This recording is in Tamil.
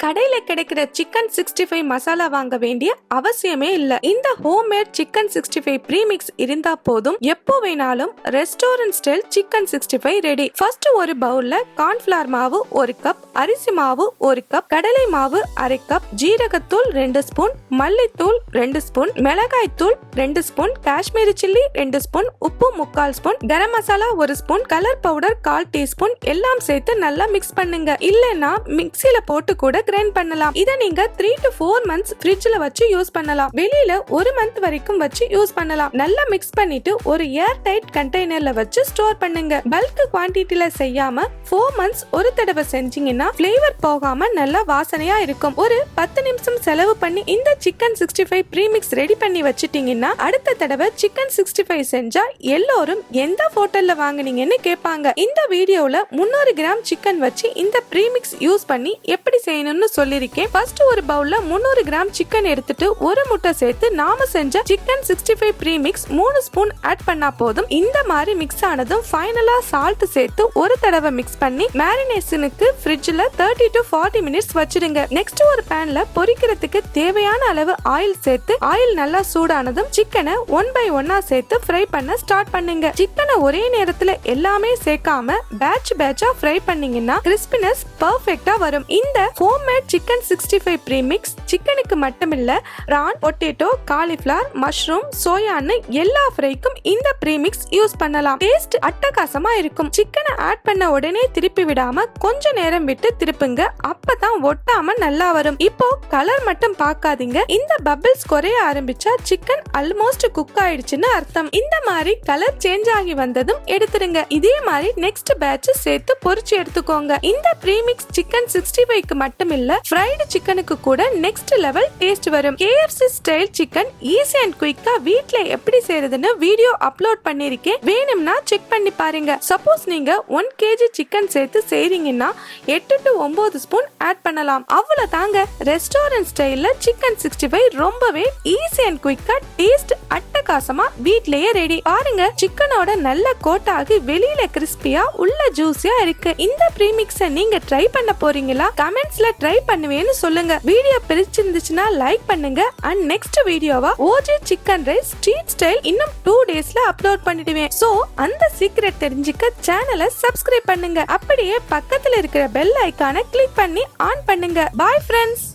கடையில கிடைக்கிற சிக்கன் 65 மசாலா வாங்க வேண்டிய அவசியமே இல்ல. இந்த ஹோம்மேட் சிக்கன் 65 ப்ரீமிக்ஸ் இருந்தா போதும். எப்போ வேணாலும் restaurant style chicken 65 ready. First ஒரு பவுல்ல கார்ன்ஃபிளவர் மாவு 1 கப், அரிசி மாவு 1 கப், கடலை மாவு 1/2 கப், ஜீரகத்தூள் 2 ஸ்பூன், மல்லித்தூள் 2 ஸ்பூன், மிளகாய் தூள் 2 ஸ்பூன், காஷ்மீரி சில்லி 2 ஸ்பூன், உப்பு 3/4 spoon, garam masala 1 spoon, colour powder 1/4 teaspoon எல்லாம் சேர்த்து நல்லா மிக்ஸ் பண்ணுங்க. இல்லனா மிக்ஸில போட்டு கூட கிரைண்ட் பண்ணலாம். இத நீங்க 3 to 4 months ஃப்ரிட்ஜ்ல வச்சு யூஸ் பண்ணலாம். வெளியில 1 month வரைக்கும் வச்சு யூஸ் பண்ணலாம். நல்லா மிக்ஸ் பண்ணிட்டு ஒரு ஏர்டைட் கண்டெய்னர்ல வச்சு ஸ்டோர் பண்ணுங்க. பல்க் குவாண்டிட்டில செய்யாம 4 months ஒரு தடவை செஞ்சீங்கன்னா ஃப்ளேவர் போகாம நல்லா வாசனையா இருக்கும். ஒரு 10 நிமிஷம் செலவு பண்ணி இந்த சிக்கன் 65 ப்ரீமிக்ஸ் ரெடி பண்ணி வச்சிட்டீங்கன்னா அடுத்த தடவை சிக்கன் 65 செஞ்சா எல்லோரும் எந்த ஹோட்டல்ல வாங்குனீங்கன்னு கேட்பாங்க. இந்த வீடியோல 300 கிராம் சிக்கன் வச்சு இந்த ப்ரீமிக்ஸ் யூஸ் பண்ணி எப்படி செய்யணும்னு சொல்லிருக்கேன். ஃபர்ஸ்ட் ஒரு பவுல்ல 300 கிராம் சிக்கன் எடுத்துட்டு ஒரு முட்டை சேர்த்து நாம செஞ்ச சிக்கன் 65 ப்ரீமிக்ஸ் 3 ஸ்பூன் ஆட் பண்ணா போதும். இந்த மாதிரி மிக்ஸ் ஆனதும் ஃபைனலா சால்ட் சேர்த்து ஒரு தடவை மிக்ஸ் பண்ணி மேரினேஷனுக்கு ஃப்ரிட்ஜ்ல 30 to 40 மினிட்ஸ் வச்சிடுங்க. நெக்ஸ்ட் ஒரு பேன்ல பொரிக்கிறதுக்கு தேவையான அளவு ஆயில் சேர்த்து ஆயில் நல்லா சூடானதும் சிக்கனை 1 by 1 சேர்த்து ஃப்ரை பண்ண ஸ்டார்ட் பண்ணுங்க. சிக்கனை ஒரே நேரத்துல எல்லாமே சேர்க்காம பேட்சா ஃப்ரை பண்ணீங்கன்னா கிறிஸ்பினஸ் பெர்ஃபெக்ட்டா வரும். இந்த ஹோம்மேட் சிக்கன் 65 ப்ரீமிக்ஸ் சிக்கனுக்கு மட்டுமில்ல, பிரான், பொட்டேட்டோ, காலிஃபிளவர், மஷ்ரூம், சோயான்னு எல்லா ஃப்ரைக்கும் இந்த ப்ரீமிக்ஸ் யூஸ் பண்ணலாம். டேஸ்ட் அட்டகாசமா இருக்கும். சிக்கனை ஆட் பண்ண உடனே திருப்பி விடாம கொஞ்ச நேரம் விட்டு திருப்புங்க. அப்பதான் ஒட்டாம நல்லா வரும். இப்போ கலர் மட்டும் பார்க்காதீங்க. இந்த பபிள்ஸ் குறைய ஆரம்பிச்சா சிக்கன் ஆல்மோஸ்ட் குக் ஆயிடுச்சுன்னு அர்த்தம். இந்த மாதிரி கலர் சேஞ்ச் ஆகி வந்ததும் எடுத்துடுங்க. இதே மாதிரி நெக்ஸ்ட் பேட்ச் சேர்த்து பொரிச்சு எடுத்துக்கோங்க. இந்த ப்ரீமிக்ஸ் சிக்கன் 65க்கு மட்டும் இல்ல, ஃப்ரைடு சிக்கனுக்கு கூட நெக்ஸ்ட் லெவல் டேஸ்ட் வரும். KFC style chicken easy and குயிக்கா வீட்ல எப்படி செய்யறதுன்னு வீடியோ அப்லோட் பண்ணிருக்கேன். வேணும்னா செக் பண்ணி பாருங்க. சப்போஸ் நீங்க 1 kg சிக்கன் சேர்த்து செய்றீங்கன்னா 8 to 9 ஸ்பூன் ஆட் பண்ணலாம். அவ்வளவுதாங்க. ரெஸ்டாரண்ட் ஸ்டைல்ல சிக்கன் 65 ரொம்பவே ஈஸி அண்ட் குயிக்கா டேஸ்ட் அட்டகாசமா வீட்லயே ரெடி. பாருங்க, சிக்கனோட நல்ல கோட் ஆகி வெளியில கிறிஸ்பியா உள்ள ஜூசியா இருக்கு. இந்த ப்ரீமிக்ஸை நீங்க ட்ரை பண்ண போறீங்களா? கமெண்ட்ஸ்ல ட்ரை பண்ணுவேன்னு சொல்லுங்க. வீடியோ பிடிச்சிருந்துச்சுன்னா லைக் பண்ணுங்க. அண்ட் நெக்ஸ்ட் வீடியோவா OG chicken rice street style இன்னும் 2 daysல அப்லோட் பண்ணிடுவேன். சோ அந்த சீக்ரெட் தெரிஞ்சுக்க சேனலை சப்ஸ்கிரைப் பண்ணுங்க. அப்படியே பக்கத்துல இருக்கிற பெல் ஐகானை கிளிக் பண்ணி ஆன் பண்ணுங்க. Bye friends.